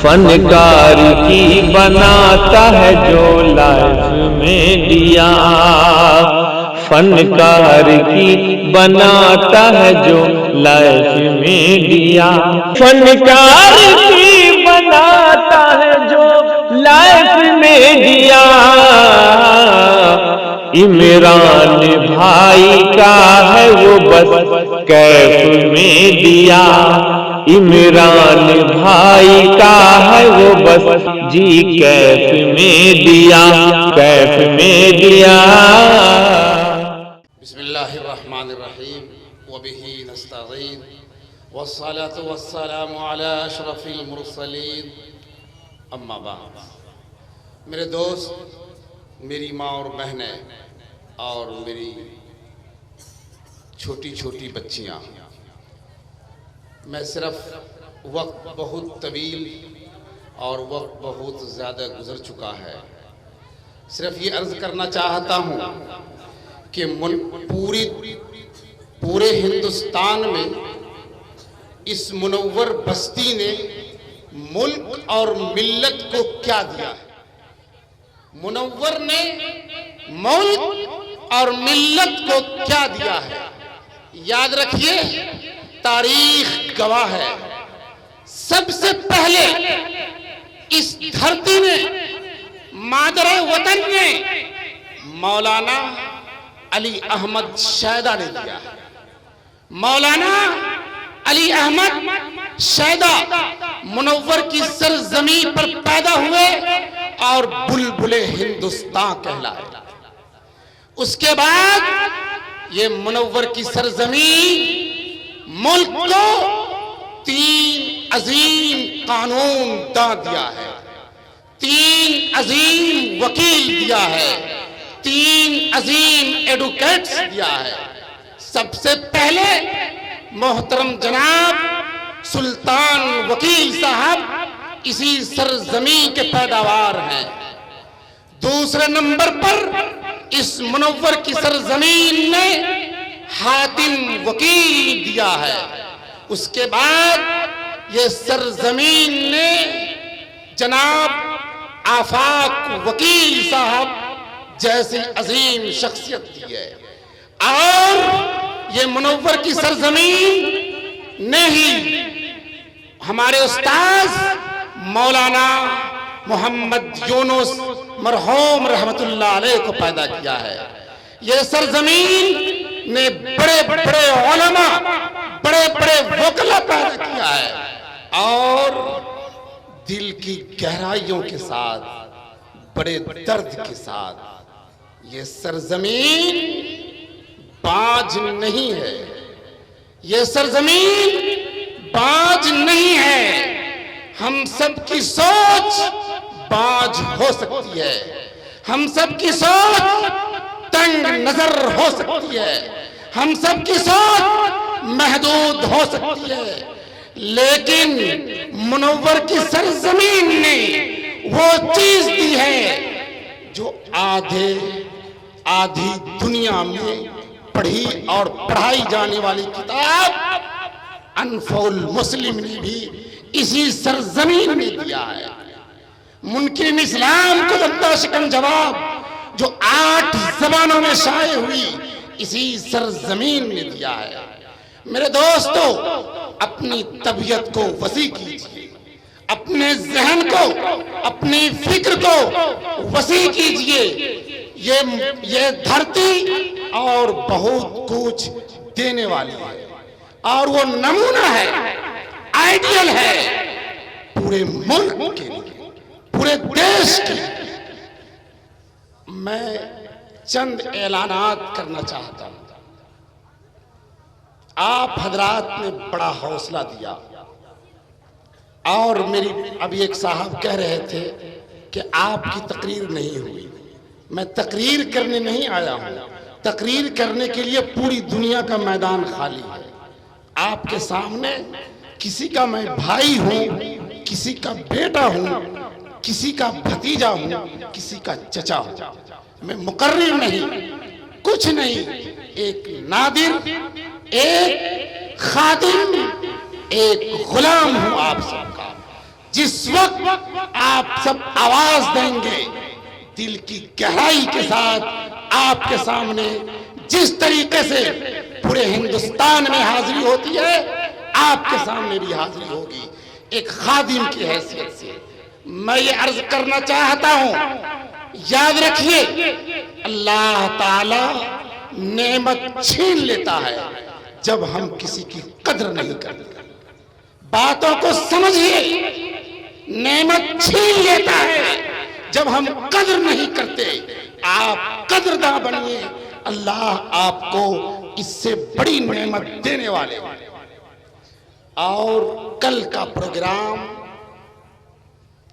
فنکار کی بناتا ہے جو لائف میں دیا، فنکار کی بناتا ہے جو لائف میں دیا، فنکار کی بناتا ہے جو لائف میں دیا، عمران بھائی کا ہے وہ بس کیف میں دیا، عمران بھائی کا ہے وہ بس جی کیف میں دیا، کیف میں دیا۔ بسم اللہ الرحمن الرحیم وبہ نستعین والصلاة والسلام علی اشرف المرسلین، اما بعد۔ میرے دوست، میری ماں اور بہنیں اور میری چھوٹی چھوٹی بچیاں، میں صرف وقت بہت طویل اور وقت بہت زیادہ گزر چکا ہے، صرف یہ عرض کرنا چاہتا ہوں کہ پورے ہندوستان میں اس منور بستی نے ملک اور ملت کو کیا دیا ہے؟ منور نے ملک اور ملت کو کیا دیا ہے؟ یاد رکھیے، تاریخ گواہ ہے، سب سے پہلے اس دھرتی نے، مادر وطن نے مولانا علی احمد شیدا نے دیا ہے۔ مولانا علی احمد شیدا منور کی سرزمین پر پیدا ہوئے اور بلبل ہندوستان کہلائے۔ اس کے بعد یہ منور کی سرزمین ملک کو 3 عظیم قانون داں دیا ہے، 3 عظیم وکیل دیا ہے، 3 عظیم ایڈوکیٹس دیا ہے۔ سب سے پہلے محترم جناب سلطان وکیل صاحب اسی سرزمین کے پیداوار ہیں۔ دوسرے نمبر پر اس منور کی سرزمین نے حاتم وکیل دیا ہے۔ اس کے بعد یہ سرزمین نے جناب آفاق وکیل صاحب جیسی عظیم شخصیت دی ہے، اور یہ منور کی سرزمین نے ہی ہمارے استاذ مولانا محمد یونس مرحوم رحمت اللہ علیہ کو پیدا کیا ہے۔ یہ سرزمین نے بڑے بڑے علماء، بڑے بڑے وکلا پیدا کیا ہے، اور دل کی گہرائیوں کے ساتھ، بڑے درد کے ساتھ، یہ سرزمین باج نہیں ہے، یہ سرزمین باج نہیں ہے۔ ہم سب کی سوچ باج ہو سکتی ہے، ہم سب کی سوچ تنگ نظر ہو سکتی ہے، ہم سب کی سوچ محدود ہو سکتی ہے، لیکن منور کی سرزمین نے وہ چیز دی ہے جو آدھی دنیا میں پڑھی اور پڑھائی جانے والی کتاب انفع المسلم نے بھی اسی سرزمین میں دیا ہے۔ منکرین اسلام کو لبدہ شکن جواب جو 8 زبانوں میں شائع ہوئی اسی سرزمین میں دیا ہے۔ میرے دوستو، اپنی طبیعت کو وسیع کیجئے، اپنے ذہن کو، اپنی فکر کو وسیع کیجئے۔ یہ دھرتی اور بہت کچھ دینے والی ہے، اور وہ نمونہ ہے، آئیڈیل ہے پورے ملک کے لیے، پورے دیش کے لیے۔ میں چند اعلانات کرنا چاہتا ہوں۔ آپ حضرات نے بڑا حوصلہ دیا، اور میری ابھی ایک صاحب کہہ رہے تھے کہ آپ کی تقریر نہیں ہوئی۔ میں تقریر کرنے نہیں آیا ہوں، تقریر کرنے کے لیے پوری دنیا کا میدان خالی ہے۔ آپ کے سامنے کسی کا میں بھائی ہوں، کسی کا بیٹا ہوں، کسی کا بھتیجا ہوں، کسی کا چچا ہوں۔ میں مقرر نہیں، کچھ نہیں، ایک نادر، ایک خادم، ایک غلام ہوں آپ سب کا۔ جس وقت آپ سب آواز دیں گے دل کی گہرائی کے ساتھ آپ کے سامنے جس طریقے سے پورے ہندوستان میں حاضری ہوتی ہے آپ کے سامنے بھی حاضری ہوگی ایک خادم کی حیثیت سے. میں یہ عرض کرنا چاہتا ہوں یاد رکھیے اللہ تعالی نعمت چھین لیتا ہے جب ہم کسی کی قدر نہیں کرتے. باتوں کو سمجھیے نعمت چھین لیتا ہے جب ہم قدر نہیں کرتے. آپ قدرداں بنیے اللہ آپ کو اس سے بڑی نعمت دینے والے. اور کل کا پروگرام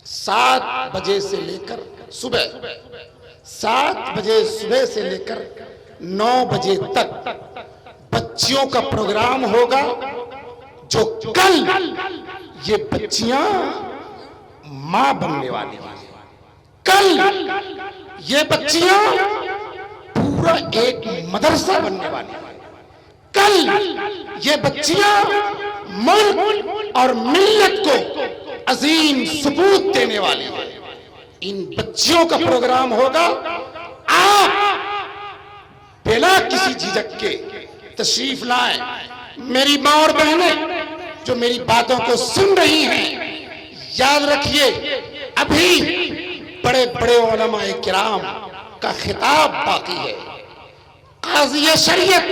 7 بجے سے لے کر صبح 7 بجے صبح سے لے کر 9 بجے تک بچیوں کا پروگرام ہوگا جو کل یہ بچیاں ماں بننے والی ہیں. کل یہ بچیاں پورا ایک مدرسہ بننے والی ہیں. کل یہ بچیاں ملک اور ملت کو عظیم ثبوت دینے والی ہیں. ان بچیوں کا پروگرام ہوگا. آپ بلا کسی جھجک کے تشریف لائیں. میری ماں اور بہنیں جو میری باتوں کو سن رہی ہیں یاد رکھیے ابھی بڑے بڑے علماء کرام کا خطاب باقی ہے. قاضی شریعت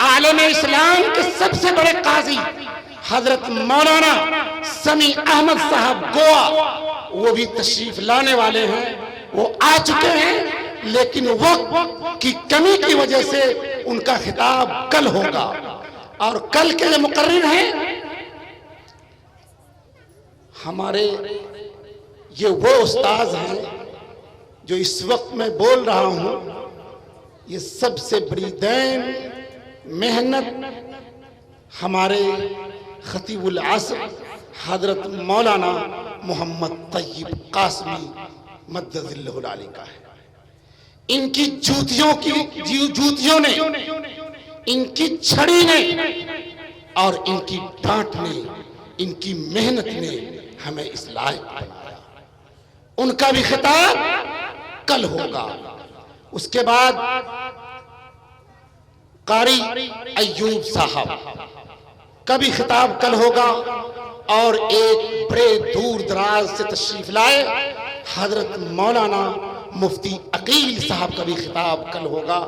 عالم اسلام کے سب سے بڑے قاضی حضرت مولانا سمیع احمد صاحب گوا وہ بھی تشریف لانے والے ہیں. وہ آ چکے ہیں لیکن وقت کی کمی کی وجہ سے ان کا خطاب کل ہوگا. اور کل کے جو مقرر ہیں ہمارے یہ وہ استاذ ہیں جو اس وقت میں بول رہا ہوں. یہ سب سے بڑی دین محنت ہمارے خطیب العصر حضرت مولانا محمد طیب قاسمی مدد اللہ العالی کا ہے. ان کی جوتیوں نے ان کی چھڑی نے اور ان کی ڈانٹ نے ان کی محنت نے ہمیں اس لائق بنایا. ان کا بھی خطاب کل ہوگا. اس کے بعد قاری ایوب صاحب کا بھی خطاب کل ہوگا. اور ایک بڑے دور دراز سے تشریف لائے حضرت مولانا مفتی عقیل صاحب کا بھی خطاب کل ہوگا.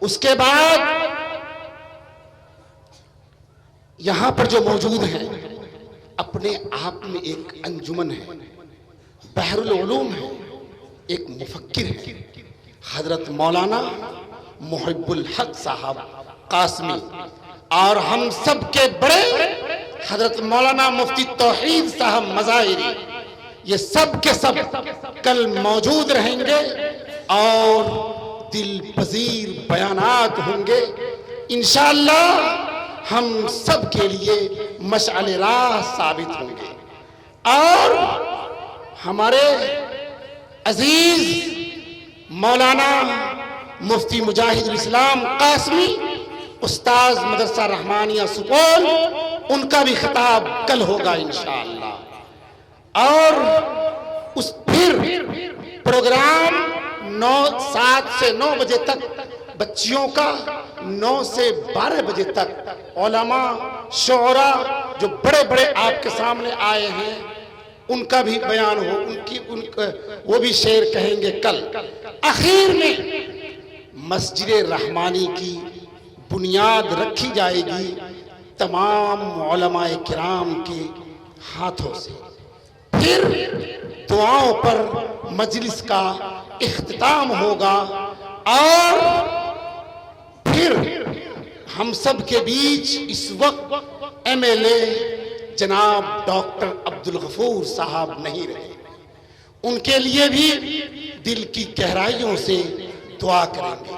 اس کے بعد یہاں پر جو موجود ہیں اپنے آپ میں ایک انجمن ہے بحر العلوم ہے. ایک مفکر ہے حضرت مولانا محب الحق صاحب قاسمی. اور ہم سب کے بڑے حضرت مولانا مفتی توحید صاحب مظاہری. یہ سب کے سب کل موجود رہیں گے اور دل پذیر بیانات ہوں گے. انشاءاللہ ہم سب کے لیے مشعل راہ ثابت ہوں گے. اور ہمارے عزیز مولانا مفتی مجاہد الاسلام قاسمی استاذ مدرسہ رحمانیہ سپول ان کا بھی خطاب کل ہوگا انشاءاللہ. اور اس پھر پروگرام 7 سے 9 بجے تک بچیوں کا 9 سے 12 بجے تک علماء شعراء جو بڑے بڑے آپ کے سامنے آئے ہیں ان کا بھی بیان ہو. وہ بھی شعر کہیں گے کل. آخر میں مسجد رحمانی کی بنیاد رکھی جائے گی تمام علماء کرام کے ہاتھوں سے. پھر دعاؤں پر مجلس کا اختتام ہوگا. اور پھر ہم سب کے بیچ اس وقت MLA جناب ڈاکٹر عبدالغفور صاحب نہیں رہے. ان کے لیے بھی دل کی گہرائیوں سے دعا کریں گے.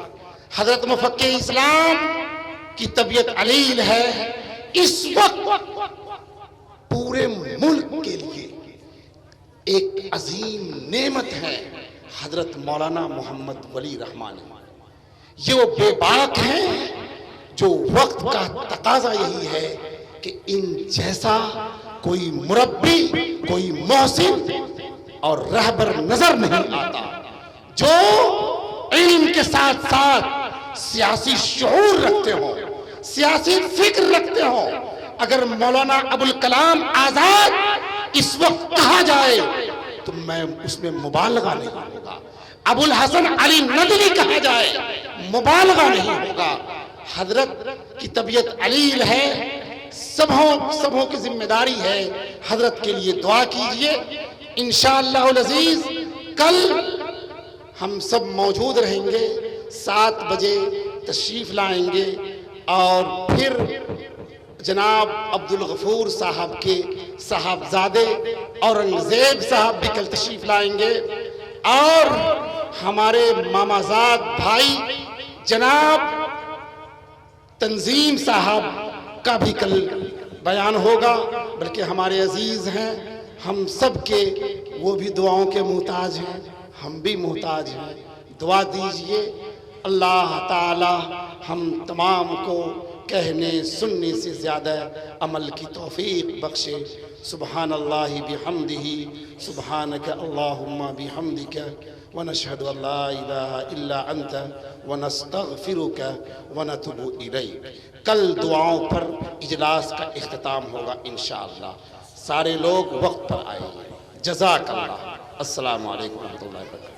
حضرت مفکر اسلام کی طبیعت علیل ہے. اس وقت پورے ملک کے لیے ایک عظیم نعمت ہے حضرت مولانا محمد ولی رحمانی. یہ وہ بے باک ہیں جو وقت کا تقاضا یہی ہے کہ ان جیسا کوئی مربی، کوئی محسن اور رہبر نظر نہیں آتا جو علم کے ساتھ ساتھ سیاسی شعور رکھتے ہوں، سیاسی فکر رکھتے ہوں۔ اگر مولانا ابوالکلام آزاد اس وقت کہا جائے تو میں اس میں مبالغہ نہیں ہوگا، ابوالحسن علی ندوی کہا جائے مبالغہ نہیں ہوگا۔ حضرت کی طبیعت علیل ہے، سبوں کی ذمہ داری ہے، حضرت کے لیے دعا کیجئے۔ انشاءاللہ العزیز کل ہم سب موجود رہیں گے، 7 بجے تشریف لائیں گے، اور پھر جناب عبدالغفور صاحب کے صاحبزادے اورنگزیب صاحب بھی کل تشریف لائیں گے، اور ہمارے مامازاد بھائی جناب تنظیم صاحب کا بھی کل بیان ہوگا۔ بلکہ ہمارے عزیز ہیں، ہم سب کے وہ بھی دعاؤں کے محتاج ہیں، ہم بھی محتاج ہیں، دعا دیجئے اللہ تعالی ہم تمام کو کہنے سننے سے زیادہ عمل کی توفیق بخشے۔ سبحان اللہ بحمدہ، سبحانک اللہم بحمدک، ونشہد ان لا الہ الا انت، ونستغفرک ونتوب الیک۔ کل دعاؤں پر اجلاس کا اختتام ہوگا انشاءاللہ۔ سارے لوگ وقت پر آئیں گے۔ جزاک اللہ۔ السلام علیکم ورحمۃ اللہ وبرکاتہ۔